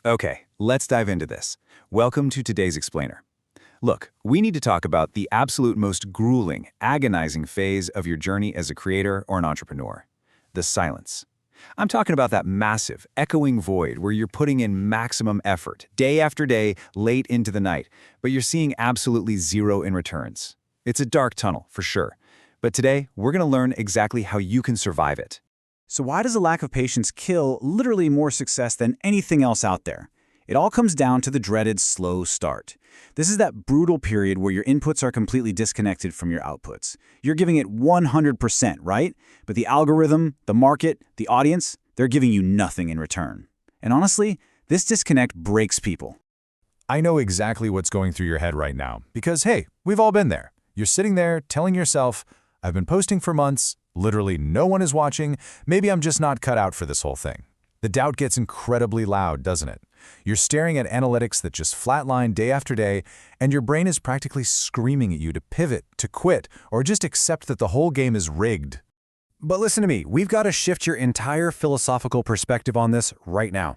Okay, let's dive into this. Welcome to today's explainer. Look, we need to talk about the absolute most grueling, agonizing phase of your journey as a creator or an entrepreneur: the silence. I'm talking about that massive, echoing void where you're putting in maximum effort, day after day, late into the night, but you're seeing absolutely zero in returns. It's a dark tunnel, for sure. But today, we're going to learn exactly how you can survive it. So why does a lack of patience kill literally more success than anything else out there? It all comes down to the dreaded slow start. This is that brutal period where your inputs are completely disconnected from your outputs. You're giving it 100%, right? But the algorithm, the market, the audience, they're giving you nothing in return. And honestly, this disconnect breaks people. I know exactly what's going through your head right now, because hey, we've all been there. You're sitting there telling yourself, I've been posting for months, literally no one is watching, maybe I'm just not cut out for this whole thing. The doubt gets incredibly loud, doesn't it? You're staring at analytics that just flatline day after day, and your brain is practically screaming at you to pivot, to quit, or just accept that the whole game is rigged. But listen to me, we've got to shift your entire philosophical perspective on this right now.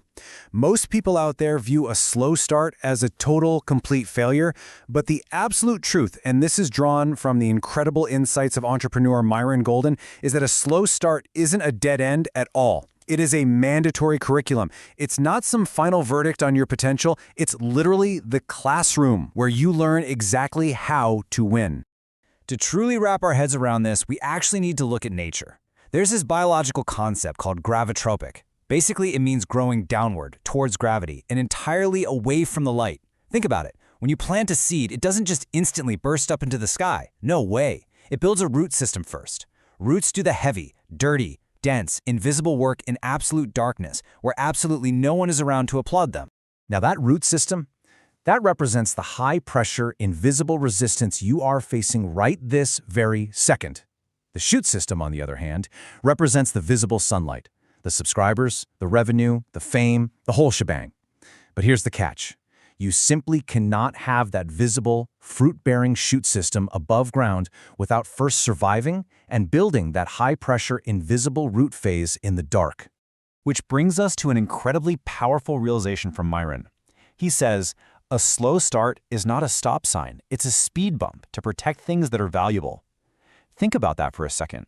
Most people out there view a slow start as a total, complete failure, but the absolute truth, and this is drawn from the incredible insights of entrepreneur Myron Golden, is that a slow start isn't a dead end at all. It is a mandatory curriculum. It's not some final verdict on your potential. It's literally the classroom where you learn exactly how to win. To truly wrap our heads around this, we actually need to look at nature. There's this biological concept called gravitropic. Basically, it means growing downward, towards gravity, and entirely away from the light. Think about it. When you plant a seed, it doesn't just instantly burst up into the sky. No way. It builds a root system first. Roots do the heavy, dirty, dense, invisible work in absolute darkness, where absolutely no one is around to applaud them. Now that root system, that represents the high-pressure, invisible resistance you are facing right this very second. The shoot system, on the other hand, represents the visible sunlight, the subscribers, the revenue, the fame, the whole shebang. But here's the catch. You simply cannot have that visible, fruit-bearing shoot system above ground without first surviving and building that high-pressure, invisible root phase in the dark. Which brings us to an incredibly powerful realization from Myron. He says, a slow start is not a stop sign, it's a speed bump to protect things that are valuable. Think about that for a second.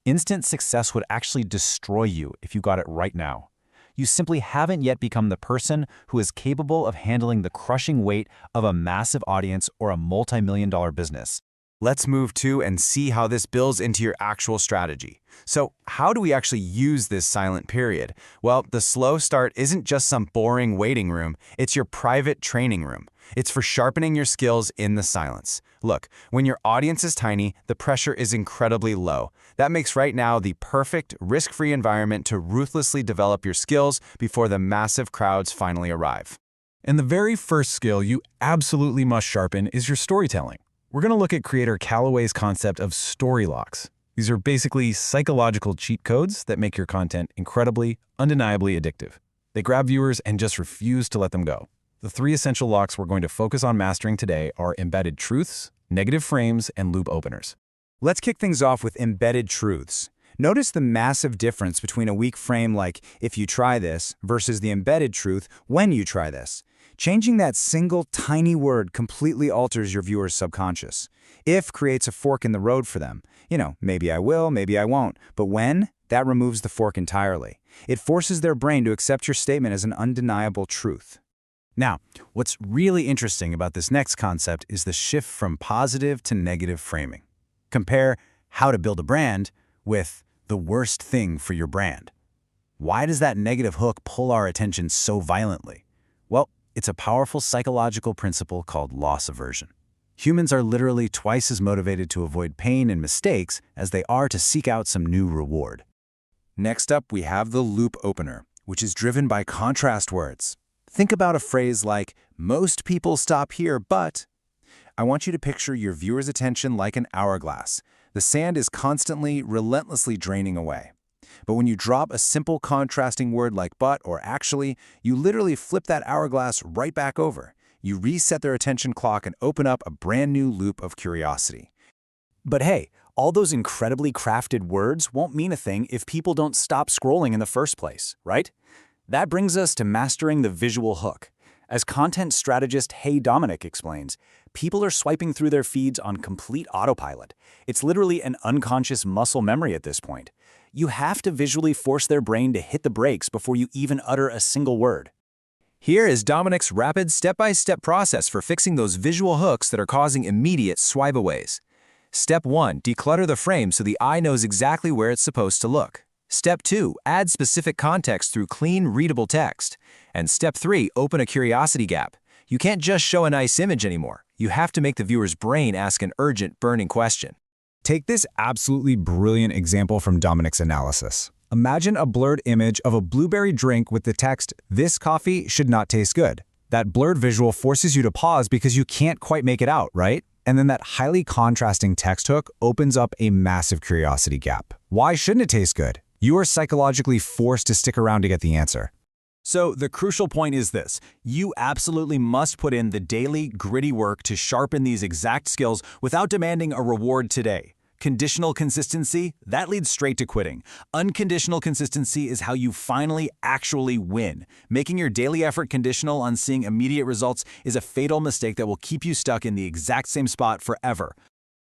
Instant success would actually destroy you if you got it right now. You simply haven't yet become the person who is capable of handling the crushing weight of a massive audience or a multi-million-dollar business. Let's move to and see how this builds into your actual strategy. So, how do we actually use this silent period? Well, the slow start isn't just some boring waiting room, it's your private training room. It's for sharpening your skills in the silence. Look, when your audience is tiny, the pressure is incredibly low. That makes right now the perfect, risk-free environment to ruthlessly develop your skills before the massive crowds finally arrive. And the very first skill you absolutely must sharpen is your storytelling. We're going to look at creator Callaway's concept of story locks. These are basically psychological cheat codes that make your content incredibly, undeniably addictive. They grab viewers and just refuse to let them go. The 3 essential locks we're going to focus on mastering today are embedded truths, negative frames, and loop openers. Let's kick things off with embedded truths. Notice the massive difference between a weak frame like "if you try this" versus the embedded truth "when you try this." Changing that single tiny word completely alters your viewer's subconscious. If creates a fork in the road for them. Maybe I will, maybe I won't. But when, that removes the fork entirely. It forces their brain to accept your statement as an undeniable truth. Now, what's really interesting about this next concept is the shift from positive to negative framing. Compare how to build a brand with the worst thing for your brand. Why does that negative hook pull our attention so violently? Well, it's a powerful psychological principle called loss aversion. Humans are literally twice as motivated to avoid pain and mistakes as they are to seek out some new reward. Next up, we have the loop opener, which is driven by contrast words. Think about a phrase like, "most people stop here, but..." I want you to picture your viewer's attention like an hourglass. The sand is constantly, relentlessly draining away. But when you drop a simple contrasting word like "but" or "actually," you literally flip that hourglass right back over. You reset their attention clock and open up a brand new loop of curiosity. But hey, all those incredibly crafted words won't mean a thing if people don't stop scrolling in the first place, right? That brings us to mastering the visual hook. As content strategist Hey Dominic explains, people are swiping through their feeds on complete autopilot. It's literally an unconscious muscle memory at this point. You have to visually force their brain to hit the brakes before you even utter a single word. Here is Dominic's rapid step-by-step process for fixing those visual hooks that are causing immediate swipe-aways. Step 1. Declutter the frame so the eye knows exactly where it's supposed to look. Step 2. Add specific context through clean, readable text. And Step 3. Open a curiosity gap. You can't just show a nice image anymore. You have to make the viewer's brain ask an urgent, burning question. Take this absolutely brilliant example from Dominic's analysis. Imagine a blurred image of a blueberry drink with the text, "This coffee should not taste good." That blurred visual forces you to pause because you can't quite make it out, right? And then that highly contrasting text hook opens up a massive curiosity gap. Why shouldn't it taste good? You are psychologically forced to stick around to get the answer. So the crucial point is this: you absolutely must put in the daily, gritty work to sharpen these exact skills without demanding a reward today. Conditional consistency, that leads straight to quitting. Unconditional consistency is how you finally actually win. Making your daily effort conditional on seeing immediate results is a fatal mistake that will keep you stuck in the exact same spot forever.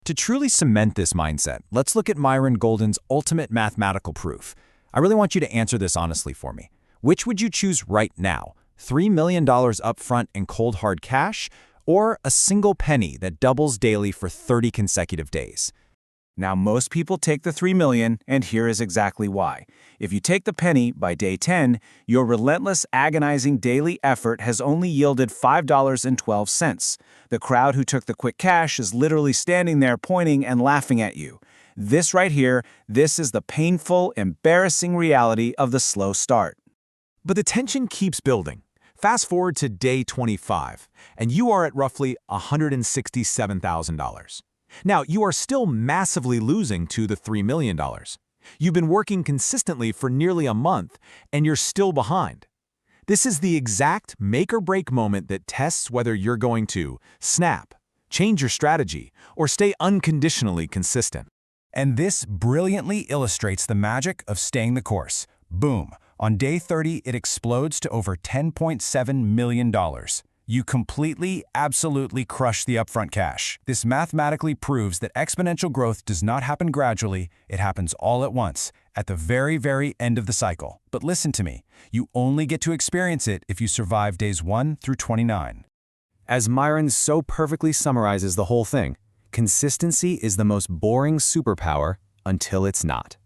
To truly cement this mindset, let's look at Myron Golden's ultimate mathematical proof. I really want you to answer this honestly for me. Which would you choose right now? $3 million upfront in cold hard cash, or a single penny that doubles daily for 30 consecutive days? Now, most people take the $3 million, and here is exactly why. If you take the penny, by day 10, your relentless, agonizing daily effort has only yielded $5.12. The crowd who took the quick cash is literally standing there pointing and laughing at you. This right here, this is the painful, embarrassing reality of the slow start. But the tension keeps building. Fast forward to day 25, and you are at roughly $167,000. Now, you are still massively losing to the $3 million. You've been working consistently for nearly a month, and you're still behind. This is the exact make-or-break moment that tests whether you're going to snap, change your strategy, or stay unconditionally consistent. And this brilliantly illustrates the magic of staying the course. Boom! On day 30, it explodes to over $10.7 million. You completely, absolutely crush the upfront cash. This mathematically proves that exponential growth does not happen gradually, it happens all at once, at the very, very end of the cycle. But listen to me, you only get to experience it if you survive days 1 through 29. As Myron so perfectly summarizes the whole thing, consistency is the most boring superpower until it's not.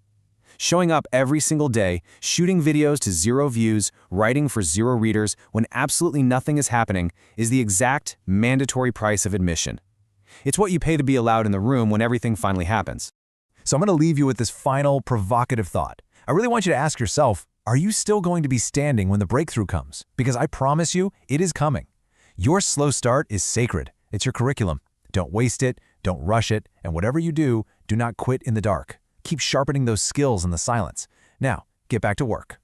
Showing up every single day, shooting videos to 0 views, writing for 0 readers when absolutely nothing is happening is the exact mandatory price of admission. It's what you pay to be allowed in the room when everything finally happens. So I'm going to leave you with this final provocative thought. I really want you to ask yourself, are you still going to be standing when the breakthrough comes? Because I promise you, it is coming. Your slow start is sacred. It's your curriculum. Don't waste it, don't rush it, and whatever you do, do not quit in the dark. Keep sharpening those skills in the silence. Now, get back to work.